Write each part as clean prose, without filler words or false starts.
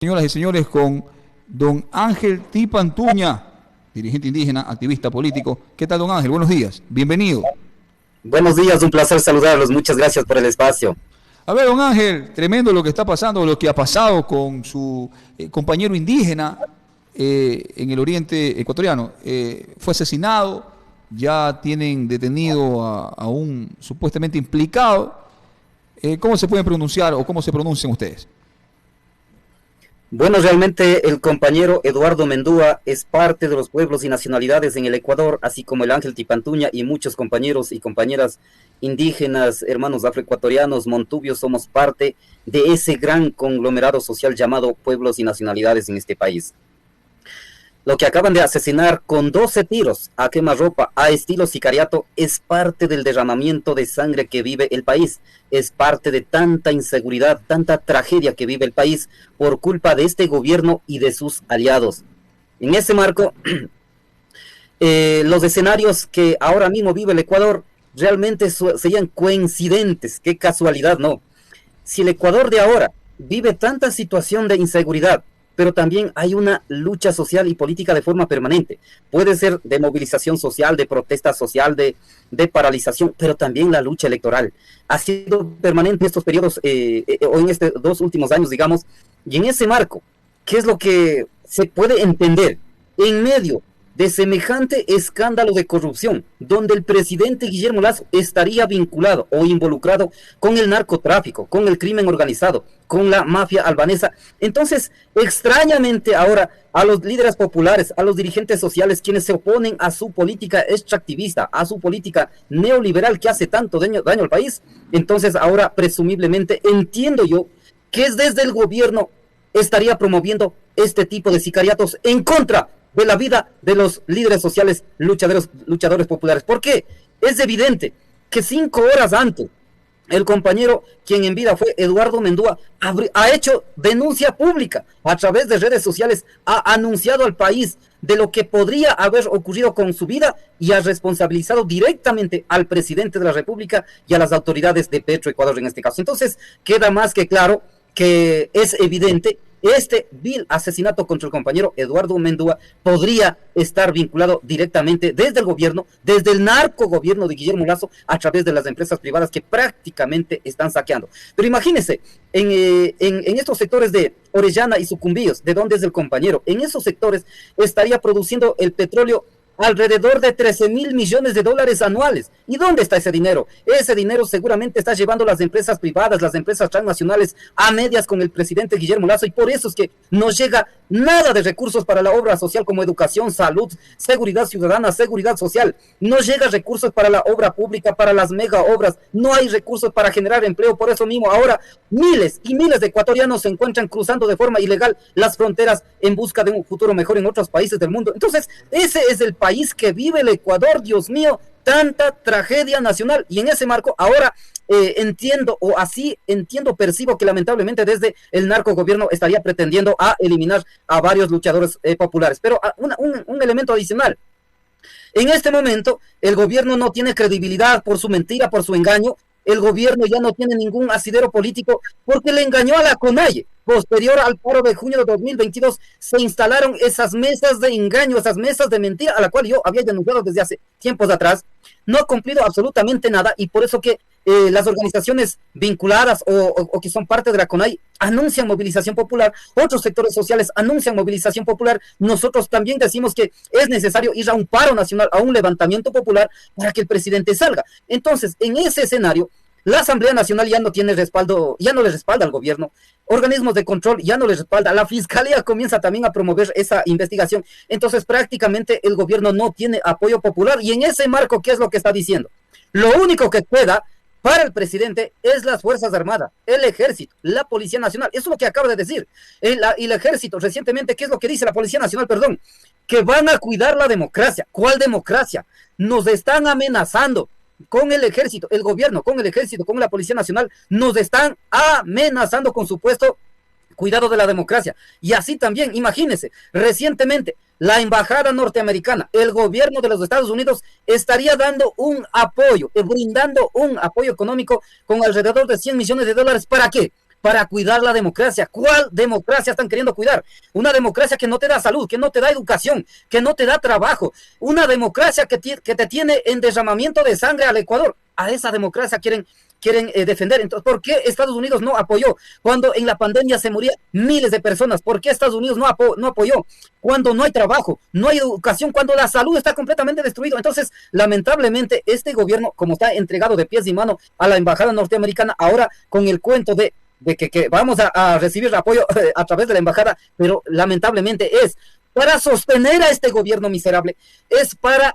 Señoras y señores, con don Ángel Tipantuña, dirigente indígena, activista político. ¿Qué tal, don Ángel? Buenos días, bienvenido. Buenos días, un placer saludarlos, muchas gracias por el espacio. A ver, don Ángel, tremendo lo que está pasando, lo que ha pasado con su compañero indígena en el oriente ecuatoriano. Fue asesinado, ya tienen detenido a un supuestamente implicado. ¿Cómo se pueden pronunciar o cómo se pronuncian ustedes? Bueno, realmente el compañero Eduardo Mendúa es parte de los pueblos y nacionalidades en el Ecuador, así como el Ángel Tipantuña y muchos compañeros y compañeras indígenas, hermanos afroecuatorianos, montubios, somos parte de ese gran conglomerado social llamado pueblos y nacionalidades en este país. Lo que acaban de asesinar con 12 tiros a quemarropa a estilo sicariato es parte del derramamiento de sangre que vive el país, es parte de tanta inseguridad, tanta tragedia que vive el país por culpa de este gobierno y de sus aliados. En ese marco, los escenarios que ahora mismo vive el Ecuador realmente serían coincidentes, qué casualidad, ¿no? Si el Ecuador de ahora vive tanta situación de inseguridad, pero también hay una lucha social y política de forma permanente. Puede ser de movilización social, de protesta social, de paralización, pero también la lucha electoral. Ha sido permanente estos periodos, o en estos 2 últimos años, digamos, y en ese marco, ¿qué es lo que se puede entender? En medio de semejante escándalo de corrupción, donde el presidente Guillermo Lasso estaría vinculado o involucrado con el narcotráfico, con el crimen organizado, con la mafia albanesa. Entonces, extrañamente ahora, a los líderes populares, a los dirigentes sociales, quienes se oponen a su política extractivista, a su política neoliberal que hace tanto daño al país, entonces ahora presumiblemente entiendo yo que es desde el gobierno estaría promoviendo este tipo de sicariatos en contra de la vida de los líderes sociales, luchadores populares. ¿Por qué? Es evidente que 5 horas antes, el compañero, quien en vida fue Eduardo Mendúa, ha hecho denuncia pública a través de redes sociales, ha anunciado al país de lo que podría haber ocurrido con su vida y ha responsabilizado directamente al presidente de la República y a las autoridades de Petroecuador en este caso. Entonces, queda más que claro que es evidente este vil asesinato contra el compañero Eduardo Mendúa podría estar vinculado directamente desde el gobierno, desde el narcogobierno de Guillermo Lasso, a través de las empresas privadas que prácticamente están saqueando. Pero imagínense, en estos sectores de Orellana y Sucumbíos, de donde es el compañero, en esos sectores estaría produciendo el petróleo alrededor de 13.000 millones de dólares anuales. ¿Y dónde está ese dinero? Ese dinero seguramente está llevando las empresas privadas, las empresas transnacionales a medias con el presidente Guillermo Lasso, y por eso es que no llega nada de recursos para la obra social como educación, salud, seguridad ciudadana, seguridad social. No llega recursos para la obra pública, para las mega obras. No hay recursos para generar empleo. Por eso mismo ahora miles y miles de ecuatorianos se encuentran cruzando de forma ilegal las fronteras en busca de un futuro mejor en otros países del mundo. Entonces, ese es el país que vive el Ecuador, Dios mío, tanta tragedia nacional. Y en ese marco ahora percibo que lamentablemente desde el narcogobierno estaría pretendiendo a eliminar a varios luchadores populares. Pero un elemento adicional: en este momento el gobierno no tiene credibilidad por su mentira, por su engaño. El gobierno ya no tiene ningún asidero político porque le engañó a la CONAIE. Posterior al paro de junio de 2022 se instalaron esas mesas de engaño, esas mesas de mentira, a la cual yo había denunciado desde hace tiempos atrás. No ha cumplido absolutamente nada, y por eso que las organizaciones vinculadas o que son parte de la CONAIE anuncian movilización popular, otros sectores sociales anuncian movilización popular. Nosotros también decimos que es necesario ir a un paro nacional, a un levantamiento popular para que el presidente salga. Entonces, en ese escenario, la Asamblea Nacional ya no tiene respaldo, ya no le respalda al gobierno, organismos de control ya no le respalda, la Fiscalía comienza también a promover esa investigación. Entonces prácticamente el gobierno no tiene apoyo popular, y en ese marco, ¿qué es lo que está diciendo? Lo único que queda para el presidente es las Fuerzas Armadas, el Ejército, la Policía Nacional. Eso es lo que acaba de decir. El Ejército, recientemente, ¿qué es lo que dice la Policía Nacional? Perdón, que van a cuidar la democracia. ¿Cuál democracia? Nos están amenazando con el ejército, el gobierno, con el ejército, con la Policía Nacional, nos están amenazando con supuesto cuidado de la democracia. Y así también, imagínense, recientemente la embajada norteamericana, el gobierno de los Estados Unidos estaría dando un apoyo, brindando un apoyo económico con alrededor de 100 millones de dólares. ¿Para qué? para cuidar la democracia. ¿Cuál democracia están queriendo cuidar? Una democracia que no te da salud, que no te da educación, que no te da trabajo. Una democracia que te tiene en derramamiento de sangre al Ecuador. A esa democracia quieren defender. Entonces, ¿por qué Estados Unidos no apoyó cuando en la pandemia se morían miles de personas? ¿Por qué Estados Unidos no apoyó cuando no hay trabajo, no hay educación, cuando la salud está completamente destruida? Entonces, lamentablemente, este gobierno, como está entregado de pies y manos a la embajada norteamericana, ahora con el cuento de que vamos a recibir apoyo a través de la embajada, pero lamentablemente es para sostener a este gobierno miserable, es para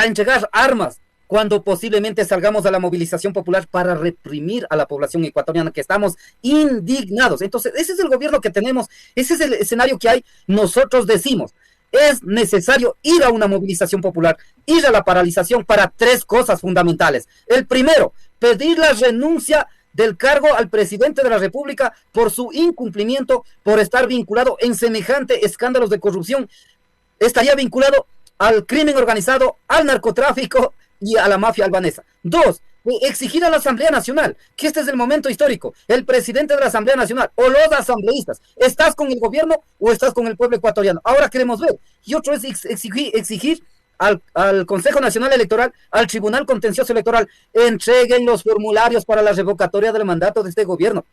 entregar armas, cuando posiblemente salgamos a la movilización popular para reprimir a la población ecuatoriana, que estamos indignados. Entonces, ese es el gobierno que tenemos, ese es el escenario que hay. Nosotros decimos, es necesario ir a una movilización popular, ir a la paralización para 3 cosas fundamentales. El primero, pedir la renuncia del cargo al presidente de la República por su incumplimiento, por estar vinculado en semejante escándalos de corrupción. Estaría vinculado al crimen organizado, al narcotráfico y a la mafia albanesa. 2, exigir a la Asamblea Nacional, que este es el momento histórico, el presidente de la Asamblea Nacional o los asambleístas, ¿estás con el gobierno o estás con el pueblo ecuatoriano? Ahora queremos ver. Y otro es exigir al Consejo Nacional Electoral, al Tribunal Contencioso Electoral, entreguen los formularios para la revocatoria del mandato de este gobierno.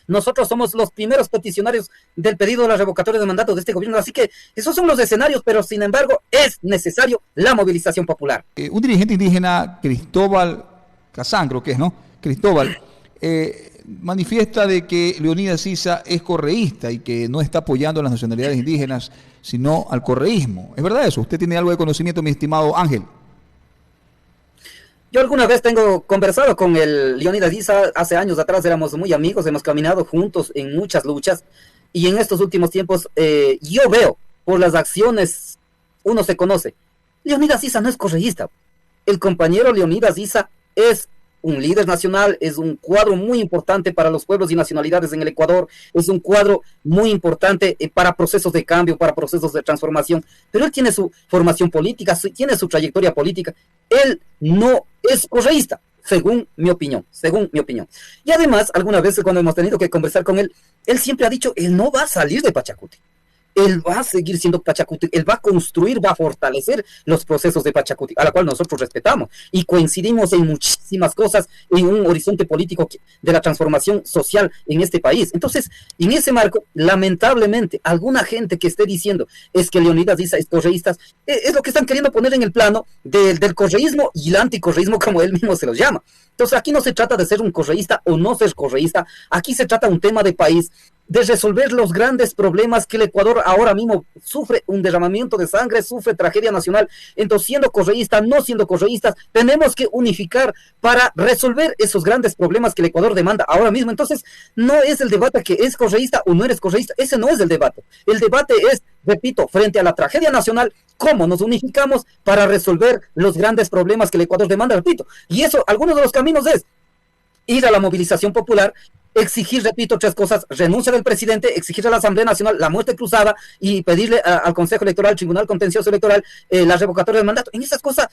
Nosotros somos los primeros peticionarios del pedido de la revocatoria de mandato de este gobierno, así que esos son los escenarios, pero sin embargo es necesario la movilización popular. Un dirigente indígena, Cristóbal Kazán, creo que es, ¿no? Cristóbal, manifiesta de que Leonidas Issa es correísta y que no está apoyando a las nacionalidades indígenas, sino al correísmo. ¿Es verdad eso? ¿Usted tiene algo de conocimiento, mi estimado Ángel? Yo alguna vez tengo conversado con el Leonidas Issa, hace años atrás éramos muy amigos, hemos caminado juntos en muchas luchas, y en estos últimos tiempos yo veo, por las acciones, uno se conoce. Leonidas Issa no es correísta. El compañero Leonidas Issa es un líder nacional, es un cuadro muy importante para los pueblos y nacionalidades en el Ecuador, es un cuadro muy importante para procesos de cambio, para procesos de transformación, pero él tiene su formación política, tiene su trayectoria política, él no es correísta, según mi opinión. Y además, algunas veces cuando hemos tenido que conversar con él, él siempre ha dicho, él no va a salir de Pachacuti. Él va a seguir siendo Pachacuti, él va a construir, va a fortalecer los procesos de Pachacuti, a la cual nosotros respetamos y coincidimos en muchísimas cosas, en un horizonte político de la transformación social en este país. Entonces, en ese marco, lamentablemente, alguna gente que esté diciendo es que Leonidas Issa es correísta, es lo que están queriendo poner en el plano del correísmo y el anticorreísmo, como él mismo se los llama. Entonces, aquí no se trata de ser un correísta o no ser correísta, aquí se trata de un tema de país, de resolver los grandes problemas que el Ecuador ahora mismo sufre, un derramamiento de sangre, sufre tragedia nacional. Entonces, siendo correístas, no siendo correístas, tenemos que unificar para resolver esos grandes problemas que el Ecuador demanda ahora mismo. Entonces, no es el debate que es correísta o no eres correísta, ese no es el debate. El debate es, repito, frente a la tragedia nacional, cómo nos unificamos para resolver los grandes problemas que el Ecuador demanda, repito. Y eso, algunos de los caminos es ir a la movilización popular, exigir, repito, 3 cosas: renuncia del presidente, exigir a la Asamblea Nacional la muerte cruzada y pedirle al Consejo Electoral, al Tribunal Contencioso Electoral, la revocatoria del mandato. En esas cosas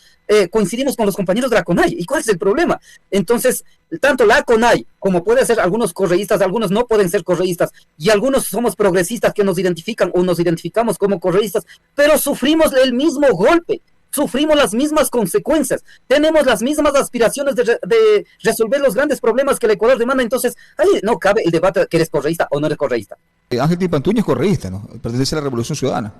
coincidimos con los compañeros de la CONAIE. ¿Y cuál es el problema? Entonces, tanto la CONAIE como puede ser algunos correístas, algunos no pueden ser correístas, y algunos somos progresistas que nos identifican o nos identificamos como correístas, pero sufrimos el mismo golpe. Sufrimos las mismas consecuencias, tenemos las mismas aspiraciones de resolver los grandes problemas que el Ecuador demanda. Entonces, ahí no cabe el debate que eres correísta o no eres correísta. Ángel Tipantuño es correísta, ¿no? Pertenece a la Revolución Ciudadana.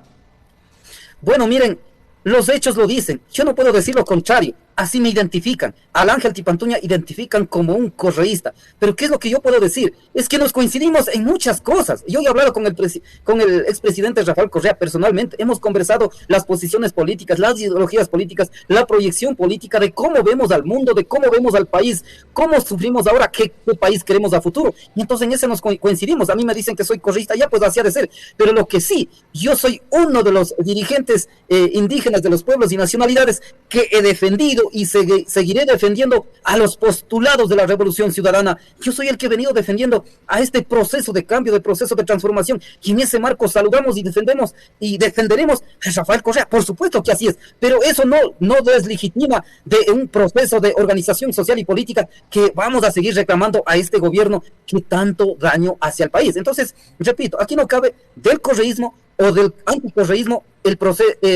Bueno, miren, los hechos lo dicen, yo no puedo decir lo contrario. Así me identifican, al Ángel Tipantuña identifican como un correísta. Pero ¿qué es lo que yo puedo decir? Es que nos coincidimos en muchas cosas. Yo he hablado con el expresidente Rafael Correa personalmente, hemos conversado las posiciones políticas, las ideologías políticas, la proyección política de cómo vemos al mundo, de cómo vemos al país, cómo sufrimos ahora, qué país queremos a futuro. Y entonces en ese nos coincidimos. A mí me dicen que soy correísta, ya pues así ha de ser. Pero lo que sí, yo soy uno de los dirigentes indígenas de los pueblos y nacionalidades que he defendido, defendido y seguiré defendiendo a los postulados de la Revolución Ciudadana. Yo soy el que he venido defendiendo a este proceso de cambio, de proceso de transformación, y en ese marco saludamos y defendemos y defenderemos a Rafael Correa. Por supuesto que así es, pero eso no deslegitima de un proceso de organización social y política que vamos a seguir reclamando a este gobierno que tanto daño hace al país. Entonces, repito, aquí no cabe del correísmo o del anticorreísmo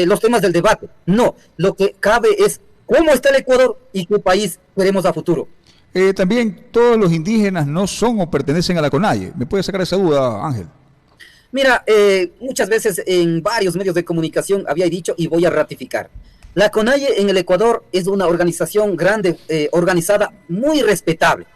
los temas del debate. No, lo que cabe es cómo está el Ecuador y qué país queremos a futuro. También todos los indígenas no son o pertenecen a la CONAIE. ¿Me puede sacar esa duda, Ángel? Mira, muchas veces en varios medios de comunicación había dicho y voy a ratificar. La CONAIE en el Ecuador es una organización grande, organizada, muy respetable.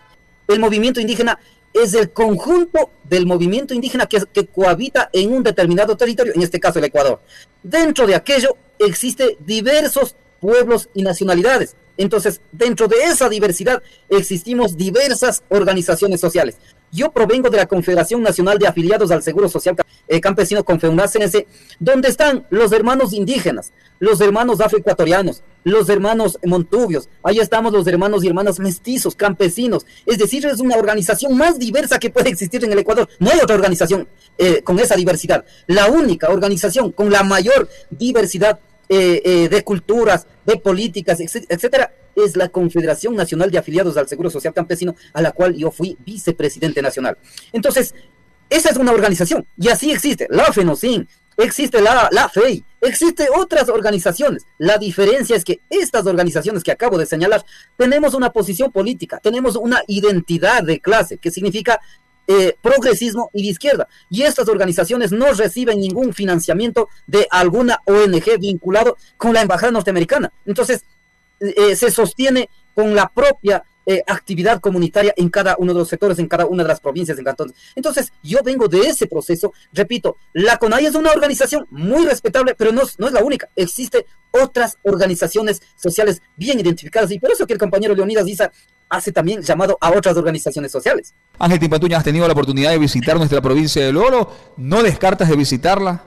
El movimiento indígena es el conjunto del movimiento indígena que cohabita en un determinado territorio, en este caso el Ecuador. Dentro de aquello existen diversos pueblos y nacionalidades. Entonces, dentro de esa diversidad existimos diversas organizaciones sociales. Yo provengo de la Confederación Nacional de Afiliados al Seguro Social Campesino, CONFEUNAS-CNC, donde están los hermanos indígenas, los hermanos afroecuatorianos, los hermanos montubios, ahí estamos los hermanos y hermanas mestizos, campesinos. Es decir, es una organización más diversa que puede existir en el Ecuador. No hay otra organización con esa diversidad. La única organización con la mayor diversidad de culturas, de políticas, etcétera, es la Confederación Nacional de Afiliados al Seguro Social Campesino, a la cual yo fui vicepresidente nacional. Entonces, esa es una organización, y así existe la FENOCIN, existe la FEI, existe otras organizaciones. La diferencia es que estas organizaciones que acabo de señalar, tenemos una posición política, tenemos una identidad de clase, que significa progresismo y de izquierda, y estas organizaciones no reciben ningún financiamiento de alguna ONG vinculado con la embajada norteamericana. Entonces se sostiene con la propia actividad comunitaria en cada uno de los sectores, en cada una de las provincias, en cantones. Entonces yo vengo de ese proceso. Repito, la CONAIE es una organización muy respetable, pero no es la única. Existen otras organizaciones sociales bien identificadas, y por eso que el compañero Leonidas Issa hace también llamado a otras organizaciones sociales. Ángel Timpatuña, ¿has tenido la oportunidad de visitar nuestra provincia del Oro? ¿No descartas de visitarla?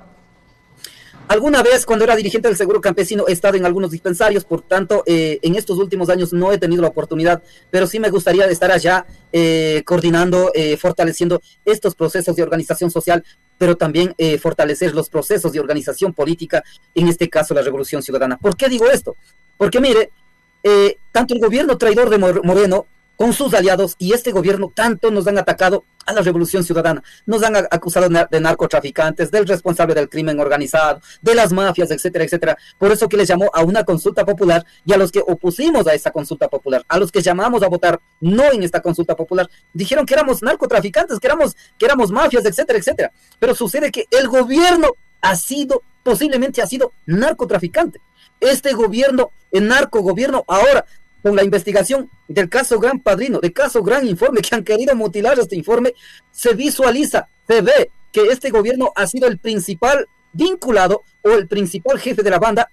Alguna vez, cuando era dirigente del Seguro Campesino, he estado en algunos dispensarios, por tanto, en estos últimos años no he tenido la oportunidad, pero sí me gustaría estar allá coordinando, fortaleciendo estos procesos de organización social, pero también fortalecer los procesos de organización política, en este caso la Revolución Ciudadana. ¿Por qué digo esto? Porque mire, tanto el gobierno traidor de Moreno con sus aliados y este gobierno tanto nos han atacado a la Revolución Ciudadana, nos han acusado de narcotraficantes, del responsable del crimen organizado, de las mafias, etcétera, etcétera. Por eso que les llamó a una consulta popular, y a los que opusimos a esa consulta popular, a los que llamamos a votar no en esta consulta popular, dijeron que éramos narcotraficantes, que éramos mafias, etcétera, etcétera. Pero sucede que el gobierno posiblemente ha sido narcotraficante. Este gobierno, el narcogobierno, ahora con la investigación del caso Gran Padrino, del caso Gran Informe, que han querido mutilar este informe, se visualiza, se ve que este gobierno ha sido el principal vinculado o el principal jefe de la banda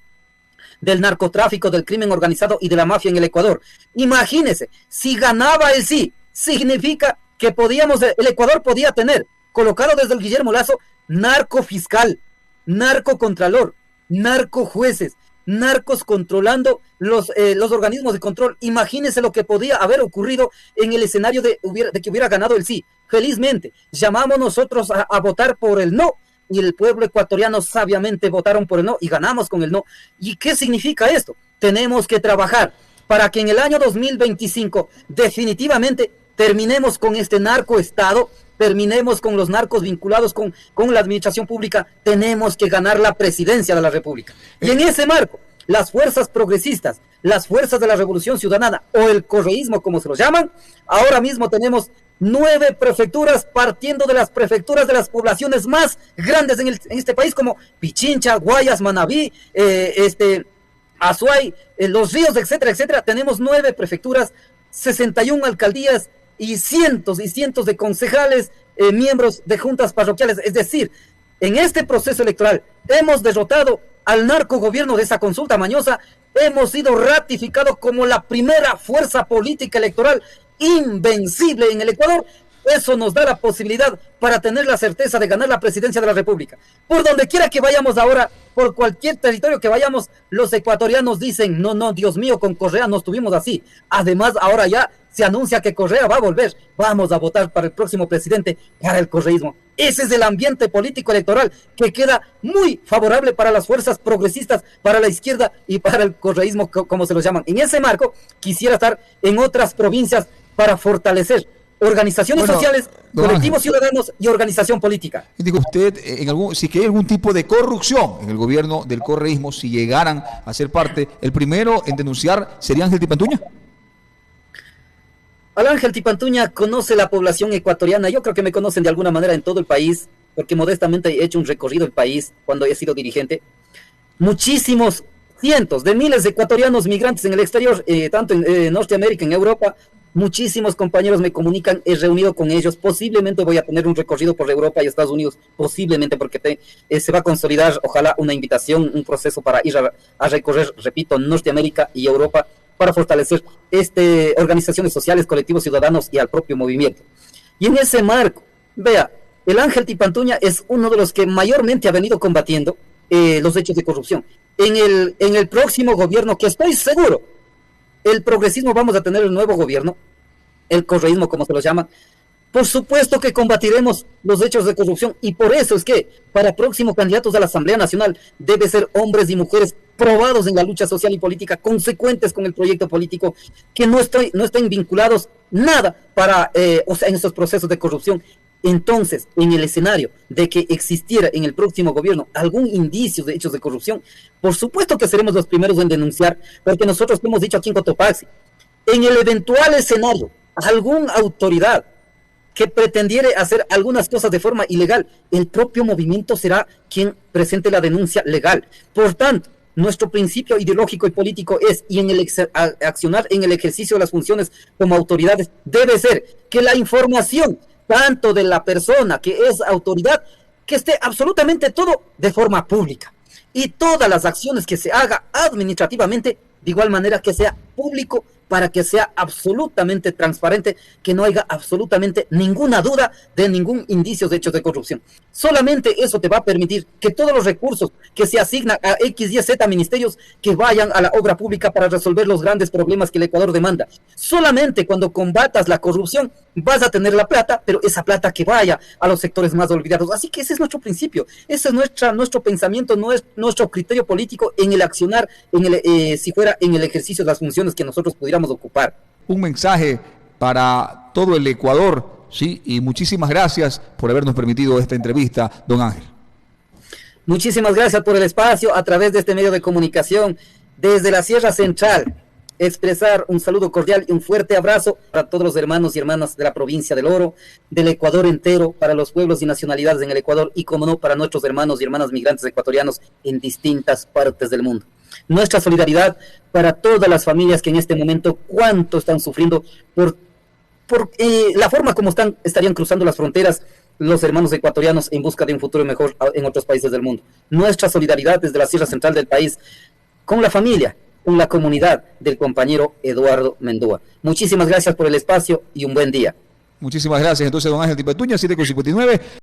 del narcotráfico, del crimen organizado y de la mafia en el Ecuador. Imagínense, si ganaba el sí, significa que el Ecuador podía tener colocado desde el Guillermo Lazo narcofiscal, narcocontralor, narcojueces, narcos controlando los organismos de control. Imagínense lo que podía haber ocurrido en el escenario de que hubiera ganado el sí. Felizmente, llamamos nosotros a votar por el no, y el pueblo ecuatoriano sabiamente votaron por el no y ganamos con el no. ¿Y qué significa esto? Tenemos que trabajar para que en el año 2025 definitivamente terminemos con este narcoestado, terminemos con los narcos vinculados con la administración pública. Tenemos que ganar la presidencia de la República. Y en ese marco, las fuerzas progresistas, las fuerzas de la Revolución Ciudadana o el correísmo, como se los llaman, ahora mismo tenemos 9 prefecturas, partiendo de las prefecturas de las poblaciones más grandes en este país, como Pichincha, Guayas, Manabí, Azuay, Los Ríos, etcétera, etcétera. Tenemos 9 prefecturas, 61 alcaldías y cientos de concejales, miembros de juntas parroquiales. Es decir, en este proceso electoral hemos derrotado al narcogobierno de esa consulta mañosa, hemos sido ratificados como la primera fuerza política electoral invencible en el Ecuador, Eso nos da la posibilidad para tener la certeza de ganar la presidencia de la República. Por donde quiera que vayamos ahora, por cualquier territorio que vayamos, los ecuatorianos dicen, no, no, Dios mío, con Correa no estuvimos así. Además, ahora ya se anuncia que Correa va a volver. Vamos a votar para el próximo presidente, para el correísmo. Ese es el ambiente político electoral que queda muy favorable para las fuerzas progresistas, para la izquierda y para el correísmo, como se los llaman. En ese marco, quisiera estar en otras provincias para fortalecer organizaciones sociales, colectivos ciudadanos y organización política. Digo, usted, si que hay algún tipo de corrupción en el gobierno del correísmo, si llegaran a ser parte, el primero en denunciar sería Ángel Tipantuña. Al Ángel Tipantuña conoce la población ecuatoriana, yo creo que me conocen de alguna manera en todo el país, porque modestamente he hecho un recorrido del país cuando he sido dirigente. Muchísimos, cientos de miles de ecuatorianos migrantes en el exterior, tanto en Norteamérica, en Europa. Muchísimos compañeros me comunican, he reunido con ellos, posiblemente voy a tener un recorrido por Europa y Estados Unidos, posiblemente porque se va a consolidar, ojalá, una invitación, un proceso para ir a recorrer, repito, Norteamérica y Europa, para fortalecer organizaciones sociales, colectivos ciudadanos y al propio movimiento. Y en ese marco, vea, el Ángel Tipantuña es uno de los que mayormente ha venido combatiendo los hechos de corrupción. En el próximo gobierno, que estoy seguro, el progresismo vamos a tener el nuevo gobierno, el correísmo como se lo llama, por supuesto que combatiremos los hechos de corrupción y por eso es que para próximos candidatos a la Asamblea Nacional debe ser hombres y mujeres probados en la lucha social y política, consecuentes con el proyecto político, que no estén vinculados nada en estos procesos de corrupción. Entonces, en el escenario de que existiera en el próximo gobierno algún indicio de hechos de corrupción, por supuesto que seremos los primeros en denunciar, porque nosotros hemos dicho aquí en Cotopaxi, en el eventual escenario, alguna autoridad que pretendiera hacer algunas cosas de forma ilegal, el propio movimiento será quien presente la denuncia legal. Por tanto, nuestro principio ideológico y político es, y en el accionar en el ejercicio de las funciones como autoridades, debe ser que la información tanto de la persona que es autoridad, que esté absolutamente todo de forma pública. Y todas las acciones que se haga administrativamente, de igual manera que sea público, para que sea absolutamente transparente, que no haya absolutamente ninguna duda de ningún indicio de hechos de corrupción. Solamente eso te va a permitir que todos los recursos que se asignan a X, Y, Z ministerios que vayan a la obra pública para resolver los grandes problemas que el Ecuador demanda. Solamente cuando combatas la corrupción vas a tener la plata, pero esa plata que vaya a los sectores más olvidados. Así que ese es nuestro principio, ese es nuestro pensamiento, nuestro criterio político en el accionar, si fuera en el ejercicio de las funciones que nosotros pudiéramos ocupar. Un mensaje para todo el Ecuador, sí, y muchísimas gracias por habernos permitido esta entrevista, don Ángel. Muchísimas gracias por el espacio a través de este medio de comunicación desde la Sierra Central. Expresar un saludo cordial y un fuerte abrazo para todos los hermanos y hermanas de la provincia del Oro, del Ecuador entero, para los pueblos y nacionalidades en el Ecuador y, como no, para nuestros hermanos y hermanas migrantes ecuatorianos en distintas partes del mundo. Nuestra solidaridad para todas las familias que en este momento cuánto están sufriendo por la forma como estarían cruzando las fronteras los hermanos ecuatorianos en busca de un futuro mejor en otros países del mundo. Nuestra solidaridad desde la Sierra Central del país con la familia, con la comunidad del compañero Eduardo Mendúa. Muchísimas gracias por el espacio y un buen día. Muchísimas gracias. Entonces, don Ángel Tipantuña, 7:59.